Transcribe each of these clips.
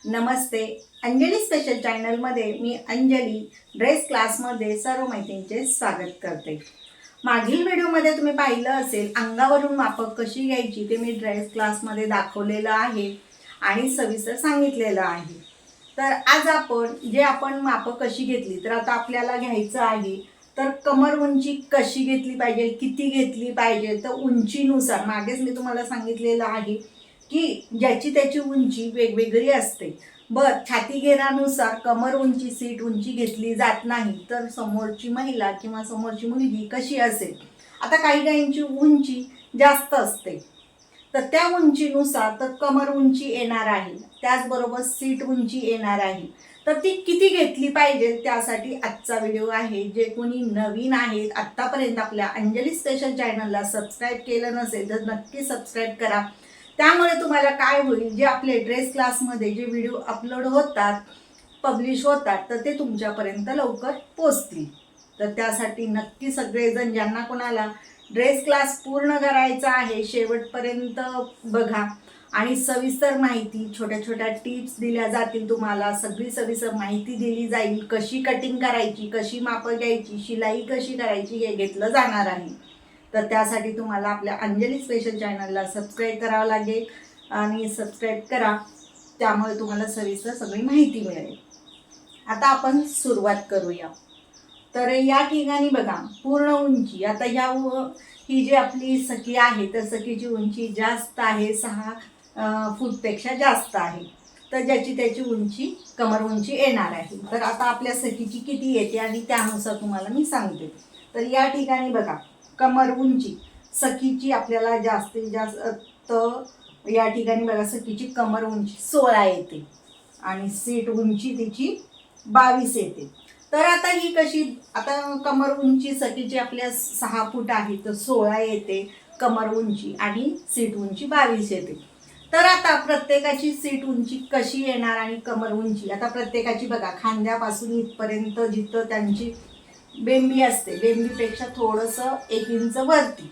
नमस्ते. Anjali special चॅनलमध्ये मी Anjali dress क्लासमध्ये सर्व मैत्रिणींचे स्वागत करते. मागील व्हिडिओमध्ये तुम्ही पाहिलं असेल अंगावरून मापक कशी घ्यायची ते मी ड्रेस क्लासमध्ये दाखवलेलं आहे आणि सविस्तर सांगितलेलं आहे. तर आज आपण मापक कशी घेतली तर आता आपल्याला घ्यायचं आहे. तर कमर उंची कशी घेतली पाहिजे, किती घेतली पाहिजे, तर उंचीनुसार मागेच मी तुम्हाला सांगितलेलं आहे की ज्याची त्याची उंची वेगवेगळी असते. छाती घेरानुसार कमर उंची, सीट उंची घेतली जात नाही. तर समोरची महिला किंवा समोरची मुलगी कशी असेल, आता काही काहींची उंची जास्त असते तर त्या उंचीनुसार तर कमर उंची येणार आहे, त्याचबरोबर सीट उंची येणार आहे. तर ती किती घेतली पाहिजे त्यासाठी आजचा व्हिडिओ आहे. जे कोणी नवीन आहेत, आत्तापर्यंत आपल्या अंजली स्पेशल चॅनलला सबस्क्राईब केलं नसेल तर नक्की सबस्क्राईब करा. त्यामुळे तुम्हाला काय होईल, जे आपले ड्रेस क्लासमध्ये जे व्हिडिओ अपलोड होतात, पब्लिश होतात, तर ते तुमच्यापर्यंत लवकर पोचतील. तर त्यासाठी नक्की सगळेजण ज्यांना कोणाला ड्रेस क्लास पूर्ण करायचा आहे शेवटपर्यंत बघा आणि सविस्तर माहिती, छोट्या छोट्या टिप्स दिल्या जातील तुम्हाला. सगळी सविस्तर माहिती दिली जाईल. कशी कटिंग करायची, कशी मापं घ्यायची, शिलाई कशी करायची हे घेतलं जाणार आहे. तर त्यासाठी तुम्हाला आपल्या अंजली स्पेशल चॅनलला सबस्क्राईब करावं लागेल आणि सबस्क्राईब करा, त्यामुळे तुम्हाला सविस्तर सगळी माहिती मिळेल. आता आपण सुरुवात करूया. तर या ठिकाणी बघा पूर्ण उंची, आता ही जी आपली सखी आहे तर सखीची उंची जास्त आहे, 6 फूटपेक्षा जास्त आहे. तर ज्याची त्याची उंची, कमर उंची येणार आहे. तर आता आपल्या सखीची किती येते आणि त्यानुसार तुम्हाला मी सांगते. तर या ठिकाणी बघा कमर उंची सखीची आपल्याला जास्तीत जास्त या ठिकाणी बघा सखीची कमर उंची 16 येते आणि सीट उंची तिची 22 येते. तर आता ही कशी, आता कमर उंची सखीची आपल्या 6 फूट आहे तर 16 येते कमर उंची आणि सीट उंची 22 येते. तर आता प्रत्येकाची सीट उंची कशी येणार आणि कमर उंची, आता प्रत्येकाची बघा खांद्यापासून इथपर्यंत जिथं त्यांची बेंबी असते, बेंबीपेक्षा थोडंसं 1 इंच वरती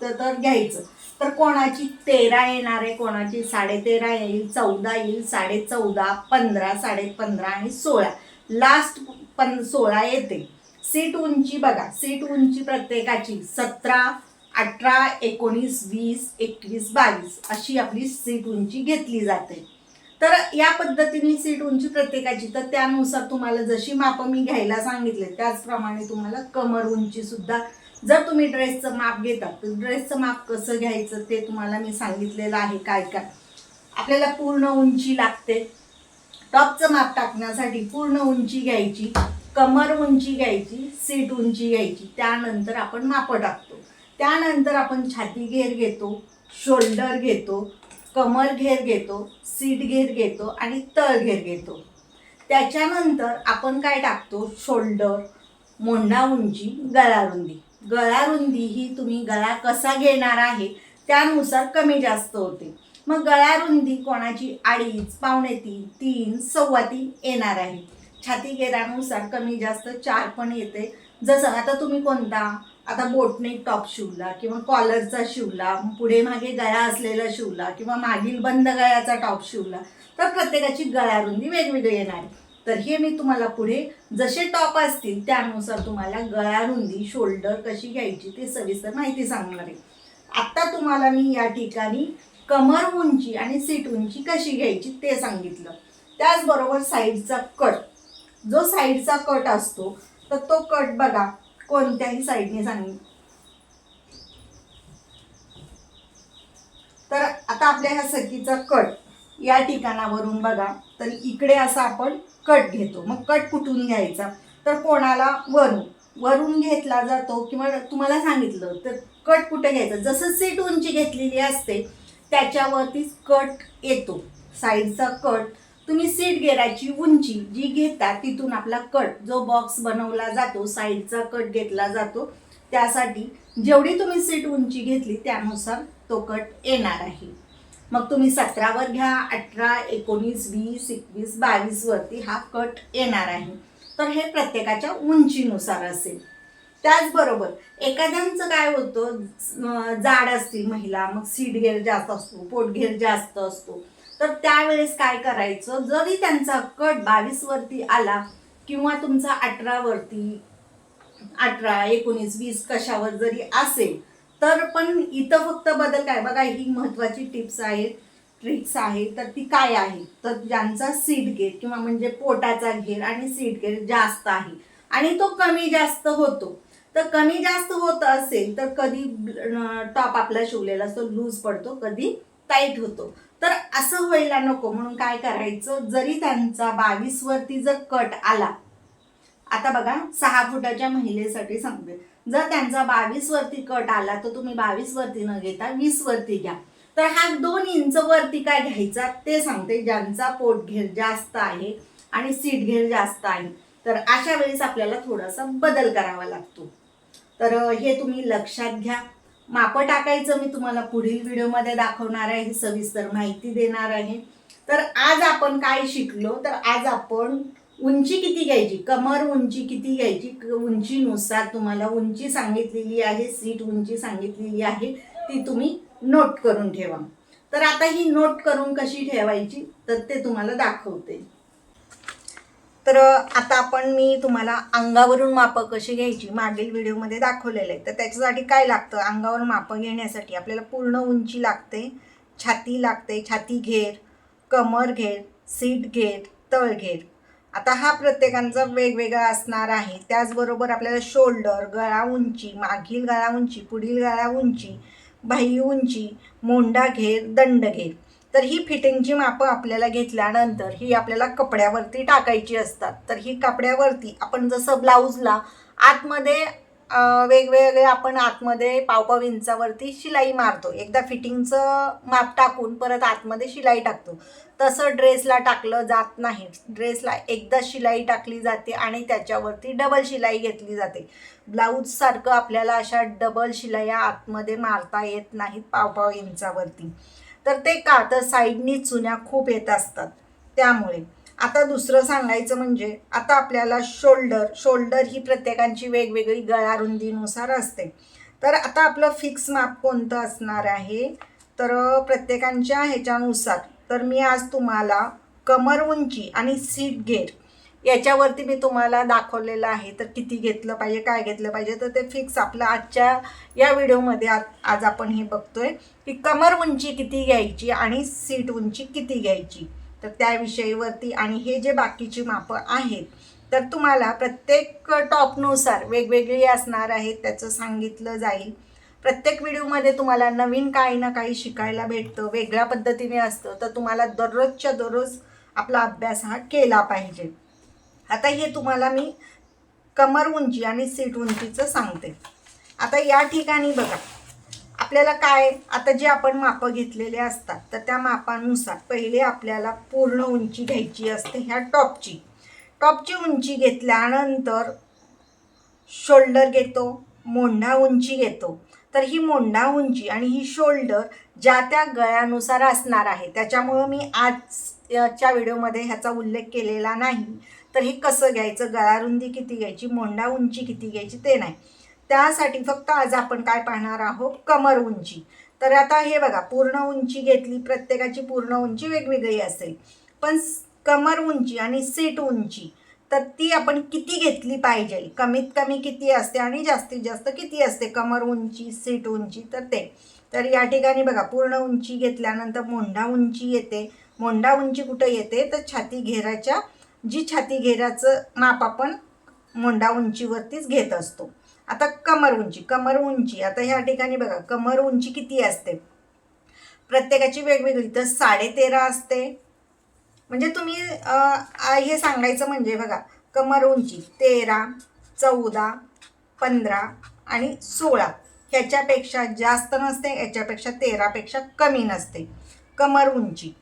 तर घ्यायचं. तर कोणाची 13 येणार आहे, कोणाची 13.5 येईल, 14 येईल, 14.5, 15, 15.5 आणि 16, लास्ट 16 येते. सीट उंची बघा, सीट उंची प्रत्येकाची 17, 18, 19, 20, 21, 22 अशी आपली सीट उंची घेतली जाते. तर या पद्धतीने सीट उंची प्रत्येकाची, तर त्यानुसार तुम्हाला जशी मापं मी घ्यायला सांगितले त्याचप्रमाणे तुम्हाला कमर उंची सुद्धा, जर तुम्ही ड्रेसचं माप घेतात तर ड्रेसचं माप कसं घ्यायचं ते तुम्हाला मी सांगितलेलं आहे. काय काय आपल्याला पूर्ण उंची लागते, टॉपचं माप टाकण्यासाठी पूर्ण उंची घ्यायची, कमर उंची घ्यायची, सीट उंची घ्यायची, त्यानंतर आपण मापं टाकतो. त्यानंतर आपण छाती घेर घेतो, शोल्डर घेतो, कमर घेर घेतो, सीट घेर घेतो आणि तळ घेर घेतो. त्याच्यानंतर आपण काय टाकतो, शोल्डर, मोंढा उंची, गळारुंदी. गळारुंदी ही तुम्ही गळा कसा घेणार आहे त्यानुसार कमी जास्त होते. मग गळारुंदी कोणाची 2.5, 2.25, 3, 3.25 येणार आहे. छाती घेरानुसार कमी जास्त 4 पण येते. जसं आता तुम्ही कोणता, आता बोटनेक टॉप शिवला किंवा कॉलरचा शिवला, पुढे मागे गळा असलेला शिवला किंवा मागील बंद गळ्याचा टॉप शिवला तर प्रत्येकाची गळारुंदी वेगवेगळी येणार आहे. तर हे मी तुम्हाला पुढे जसे टॉप असतील त्यानुसार तुम्हाला गळारुंदी, शोल्डर कशी घ्यायची ते सविस्तर माहिती सांगणार आहे. आत्ता तुम्हाला मी या ठिकाणी कमर उंची आणि सीट उंची कशी घ्यायची ते सांगितलं. त्याचबरोबर साईडचा कट, जो साईडचा कट असतो तर तो कट बघा कोणत्याही साईडने सांगितलं. तर आता आपल्या ह्या सखीचा कट या ठिकाणावरून बघा तर इकडे असा आपण कट घेतो. मग कट कुठून घ्यायचा, तर कोणाला वरून घेतला जातो किंवा तुम्हाला सांगितलं तर कट कुठे घ्यायचा, जसं सीट उंची घेतलेली असते त्याच्यावरतीच कट येतो. साईडचा कट तुम्ही सीट घेराची उंची जी घेता तिथून आपला कट, जो बॉक्स बनवला जातो साईडचा कट घेतला जातो. त्यासाठी जेवढी तुम्ही सीट उंची घेतली त्यानुसार तो कट येणार आहे. मग तुम्ही 17वर घ्या, 18, 19, 20, 21, 22 वरती हा कट येणार आहे. तर हे प्रत्येकाच्या उंचीनुसार असेल. त्याचबरोबर एखाद्यांचं काय होतं, जाड असतील महिला, मग सीट घेर जास्त असतो, पोट घेर जास्त असतो, तर त्यावेळेस काय करायचं, जरी त्यांचा कट 22 वरती आला किंवा तुमचा 18 वरती, 18, 19, 20 कशावर जरी असेल, तर पण इथं फक्त बदल काय बघा, ही महत्वाची टिप्स आहेत, ट्रिक्स आहे. तर ती काय आहे, तर ज्यांचा सीट घेर किंवा म्हणजे पोटाचा घेर आणि सीट घेर जास्त आहे आणि तो कमी जास्त होतो, तर कमी जास्त होत असेल तर कधी टॉप आपला शिवलेला असतो लूज पडतो, कधी टाईट होतो. तर असं व्हायला नको म्हणून काय करायचं, जरी त्यांचा 22 वरती जर कट आला, आता बघा 6 फुटाच्या महिलेसाठी सांगते, जर त्यांचा 22 वरती कट आला तर तुम्ही 22 वरती न घेता 20 वरती घ्या. तर हा 2 इंच वरती काय घ्यायचा ते सांगते, ज्यांचा पोट घेर जास्त आहे आणि सीट घेर जास्त आहे, तर अशा वेळेस आपल्याला थोडासा बदल करावा लागतो. तर हे तुम्ही लक्षात घ्या. मापं टाकायचं मी तुम्हाला पुढील व्हिडिओमध्ये दाखवणार आहे, सविस्तर माहिती देणार आहे. तर आज आपण काय शिकलो, तर आज आपण उंची किती घ्यायची, कमर उंची किती घ्यायची, उंचीनुसार तुम्हाला उंची सांगितलेली आहे, सीट उंची सांगितलेली आहे, ती तुम्ही नोट करून ठेवा. तर आता ही नोट करून कशी ठेवायची तर ते तुम्हाला दाखवते. तर आता मी तुम्हाला अंगावरून मापं कशी घ्यायची मागील व्हिडिओमध्ये दाखवलेलं आहे. तर त्याच्यासाठी काय लागतं, अंगावर मापं घेण्यासाठी आपल्याला पूर्ण उंची लागते, छाती लागते, छाती घेर, कमर घेर, सीट घेर, तळ घेर. आता हा प्रत्येकांचा वेगवेगळा असणार आहे. त्याचबरोबर आपल्याला शोल्डर, गळा उंची, मागील गळा उंची, पुढील गळा उंची, बाही उंची, मोंढा घेर, दंड घेर. तर ही फिटिंगची मापं आपल्याला घेतल्यानंतर ही आपल्याला कपड्यावरती टाकायची असतात. तर ही कपड्यावरती आपण जसं ब्लाऊजला आतमध्ये वेगवेगळे आपण आतमध्ये पाव इंचावरती शिलाई मारतो, एकदा फिटिंगचं माप टाकून परत आतमध्ये शिलाई टाकतो, तसं ड्रेसला टाकलं जात नाही. ड्रेसला एकदा शिलाई टाकली जाते आणि त्याच्यावरती डबल शिलाई घेतली जाते. ब्लाऊजसारखं आपल्याला अशा डबल शिलाया आतमध्ये मारता येत नाहीत पाव इंचावरती. तर ते का, तर साईडनी चुन्या खूप येत असतात त्यामुळे. आता दुसरं सांगायचं म्हणजे आता आपल्याला शोल्डर ही प्रत्येकांची वेगवेगळी गळा रुंदीनुसार असते. तर आता आपलं फिक्स माप कोणतं असणार आहे, तर प्रत्येकांच्या ह्याच्यानुसार. तर मी आज तुम्हाला कमर उंची आणि सीट घेर याच्यावरती मी तुम्हाला दाखवलेलं आहे. तर किती घेतलं पाहिजे, काय घेतलं पाहिजे, तर ते फिक्स आपलं आजच्या या व्हिडिओमध्ये आज आपण हे बघतोय की कमर उंची किती घ्यायची आणि सीट उंची किती घ्यायची. तर त्याविषयीवरती आणि हे जे बाकीची मापं आहेत तर तुम्हाला प्रत्येक टॉपनुसार वेगवेगळी असणार आहेत, त्याचं सांगितलं जाईल. प्रत्येक व्हिडिओमध्ये तुम्हाला नवीन काही ना काही शिकायला भेटतं, वेगळ्या पद्धतीने असतं. तर तुम्हाला दररोजच्या दररोज आपला अभ्यास हा केला पाहिजे. आता हे तुम्हाला मी कमर उंची आणि सीट उंचीचं सांगते. आता या ठिकाणी बघा, आपल्याला काय, आता जे आपण मापं घेतलेले असतात तर त्या मापानुसार पहिले आपल्याला पूर्ण उंची घ्यायची असते ह्या टॉपची उंची घेतल्यानंतर शोल्डर घेतो, मोंढा उंची घेतो. तर ही मोंढा उंची आणि ही शोल्डर ज्या त्या गळ्यानुसार असणार आहे, त्याच्यामुळं मी आजच्या व्हिडिओमध्ये ह्याचा उल्लेख केलेला नाही. तर हे कसं घ्यायचं, गळारुंदी किती घ्यायची, मोंढा उंची किती घ्यायची ते नाही, त्यासाठी फक्त आज आपण काय पाहणार आहोत, कमर उंची. तर आता हे बघा, पूर्ण उंची घेतली, प्रत्येकाची पूर्ण उंची वेगवेगळी असेल, पण कमर उंची आणि सीट उंची तर ती आपण किती घेतली पाहिजे, कमीत कमी किती असते आणि जास्तीत जास्त किती असते कमर उंची, सीट उंची, तर ते. तर या ठिकाणी बघा, पूर्ण उंची घेतल्यानंतर मोंढा उंची येते. मोंढा उंची कुठं येते, तर छाती घेराच्या, जी छाती घेराचं माप आपण मोंढा उंचीवरतीच घेत असतो. आता कमर उंची आता ह्या ठिकाणी बघा, कमर उंची किती असते प्रत्येकाची वेगवेगळी, तर 13.5 असते. म्हणजे तुम्ही हे सांगायचं म्हणजे बघा, कमर उंची 13, 14, 15 आणि 16 ह्याच्यापेक्षा जास्त नसते, याच्यापेक्षा 13पेक्षा कमी नसते कमर उंची,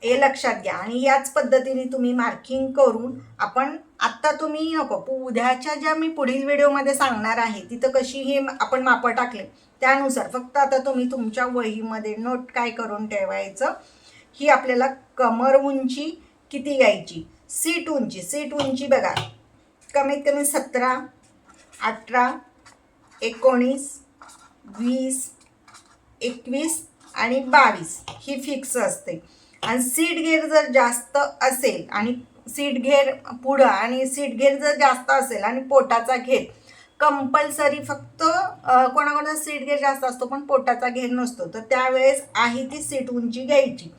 हे लक्षात घ्या. आणि याच पद्धतीने तुम्ही मार्किंग करून आपण आत्ता तुम्ही नको, उद्याच्या ज्या मी पुढील व्हिडिओमध्ये सांगणार आहे तिथं कशी हे आपण मापं टाकले त्यानुसार फक्त आता तुम्ही तुमच्या वहीमध्ये नोट काय करून ठेवायचं, ही आपल्याला कमर उंची किती घ्यायची, सीट उंची बघा, कमीत कमी 17, 18, 19, 20, 21 आणि 22 ही फिक्स असते. आणि सीट घेर जर जास्त असेल आणि सीट घेर पुढं आणि सीट घेर जर जास्त असेल आणि पोटाचा घेर कंपल्सरी फक्त कोणाकोणा सीट घेर जास्त असतो पण पोटाचा घेर नसतो, तर त्यावेळेस आहे ती सीट उंची घ्यायची.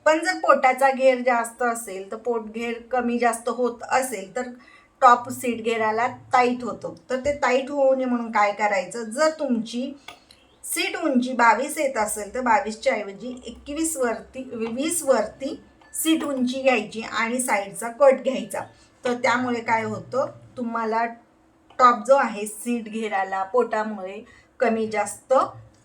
पण जर पोटाचा घेर जास्त असेल तर पोट घेर कमी जास्त होत असेल तर टॉप सीट घेराला टाईट होतो. तर ते टाईट होऊ नये म्हणून काय करायचं, जर तुमची सीट उंची 22 येत असेल तर 22च्या ऐवजी 21 वरती 20 वरती सीट उंची घ्यायची आणि साईडचा कट घ्यायचा. तर त्यामुळे काय होतं, तुम्हाला टॉप जो आहे सीट घेराला पोटामुळे कमी जास्त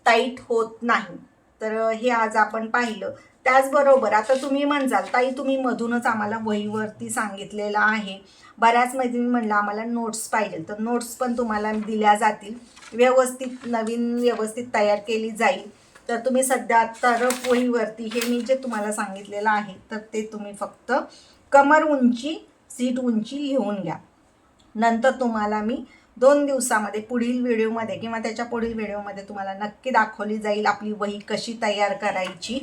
टाईट होत नाही. तर हे आज आपण पाहिलं. त्याचबरोबर आता तुम्ही म्हणजाल ताई तुम्ही मधूनच आम्हाला वहीवरती सांगितलेलं आहे, बऱ्याच मैत्रिणी म्हणलं आम्हाला नोट्स पाहिजे, तर नोट्स पण तुम्हाला दिल्या जातील, व्यवस्थित नवीन व्यवस्थित तयार केली जाईल. तर तुम्ही सध्या तर वहीवरती हे मी जे तुम्हाला सांगितलेलं आहे तर ते तुम्ही फक्त कमर उंची सीट उंची लिहून घ्या. नंतर तुम्हाला मी 2 दिवसामध्ये पुढील व्हिडिओमध्ये किंवा त्याच्या पुढील व्हिडिओमध्ये तुम्हाला नक्की दाखवली जाईल आपली वही कशी तयार करायची.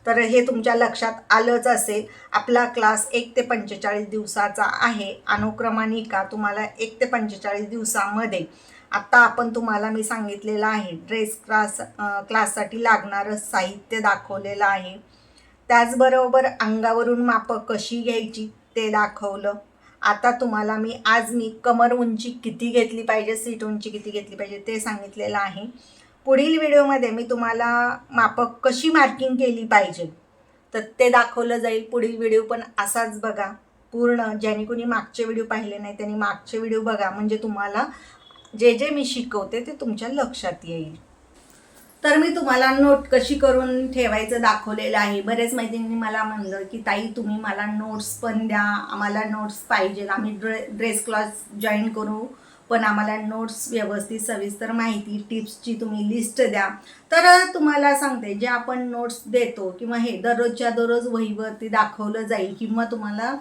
तर हे तुमच्या लक्षात आलंच असेल. आपला क्लास 1 ते 45 दिवसाचा आहे. अनुक्रमणिका तुम्हाला 1 ते 45 दिवसामध्ये आता आपण तुम्हाला मी सांगितलेलं आहे ड्रेस क्लाससाठी लागणारं साहित्य दाखवलेलं आहे. त्याचबरोबर अंगावरून मापं कशी घ्यायची ते दाखवलं. आता तुम्हाला आज मी कमर उंची किती घेतली पाहिजे, सीट उंची किती घेतली पाहिजे ते सांगितलेलं आहे. पुढील व्हिडिओमध्ये मी तुम्हाला मापं कशी मार्किंग केली पाहिजे तर ते दाखवलं जाईल. पुढील व्हिडिओ पण असाच बघा पूर्ण. ज्यांनी कोणी मागचे व्हिडिओ पाहिले नाही त्यांनी मागचे व्हिडिओ बघा, म्हणजे तुम्हाला जे जे मी शिकवते ते तुमच्या लक्षात येईल. तर मी तुम्हाला नोट कशी करून ठेवायचं दाखवलेलं आहे. बरेच मैत्रिणींनी मला म्हणलं की ताई तुम्ही मला नोट्स पण द्या, आम्हाला नोट्स पाहिजे, आम्ही ड्रेस क्लास जॉईन करू पण आम्हाला नोट्स व्यवस्थित सविस्तर माहिती टिप्सची तुम्ही लिस्ट द्या. तर तुम्हाला सांगते जे आपण नोट्स देतो किंवा हे दररोजच्या दररोज वहीवरती दाखवलं जाईल किंवा तुम्हाला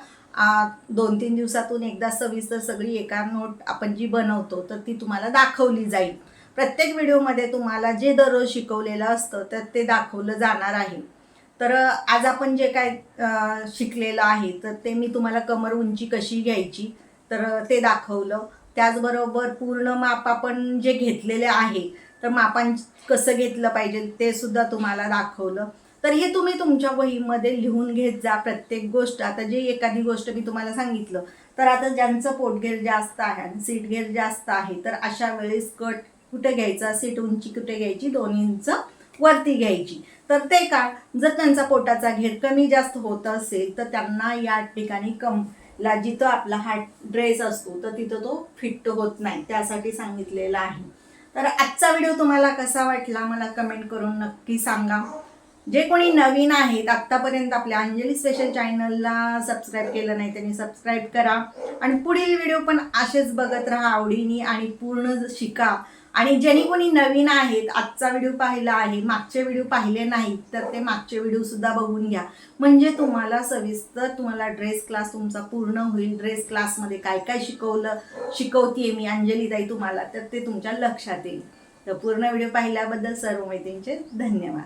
2-3 दिवसातून एकदा सविस्तर सगळी एका नोट आपण जी बनवतो तर ती तुम्हाला दाखवली जाईल. प्रत्येक व्हिडिओमध्ये तुम्हाला जे दररोज शिकवलेलं असतं तर ते दाखवलं जाणार आहे. तर आज आपण जे काय शिकलेलं आहे तर ते मी तुम्हाला कमर उंची कशी घ्यायची तर ते दाखवलं. त्याचबरोबर पूर्ण माप आपण जे घेतलेले आहे तर मापां कसं घेतलं पाहिजे ते सुद्धा तुम्हाला दाखवलं. तर हे तुम्ही तुमच्या वहीमध्ये लिहून घेत जा प्रत्येक गोष्ट. आता जे एखादी गोष्ट मी तुम्हाला सांगितलं तर आता ज्यांचं पोटघेर जास्त आहे आणि सीट घेर जास्त आहे तर अशा वेळेस कट कुठे घ्यायचा, सीट उंची कुठे घ्यायची, 2 इंच वरती घ्यायची. तर ते काय, जर त्यांचा पोटाचा घेर कमी जास्त होत असेल तर त्यांना या ठिकाणी ला जिथं आपला हा ड्रेस असतो तर तिथं तो फिट होत नाही, त्यासाठी सांगितलेलं आहे. तर आजचा व्हिडिओ तुम्हाला कसा वाटला मला कमेंट करून नक्की सांगा. जे कोणी नवीन आहेत आत्तापर्यंत आपल्या अंजली स्पेशल चॅनलला सबस्क्राईब केलं नाही त्यांनी सबस्क्राईब करा आणि पुढील व्हिडिओ पण असेच बघत राहा आवडीने आणि पूर्ण शिका. आणि ज्यांनी कोणी नवीन आहेत आजचा व्हिडिओ पाहिला आहे, मागचे व्हिडिओ पाहिले नाहीत तर ते मागचे व्हिडिओ सुद्धा बघून घ्या, म्हणजे तुम्हाला सविस्तर तुम्हाला ड्रेस क्लास तुमचा पूर्ण होईल. ड्रेस क्लासमध्ये काय काय शिकवते मी अंजली ताई तुम्हाला तर ते तुमच्या लक्षात येईल. तर पूर्ण व्हिडिओ पाहिल्याबद्दल सर्व मैत्रिणींचे धन्यवाद.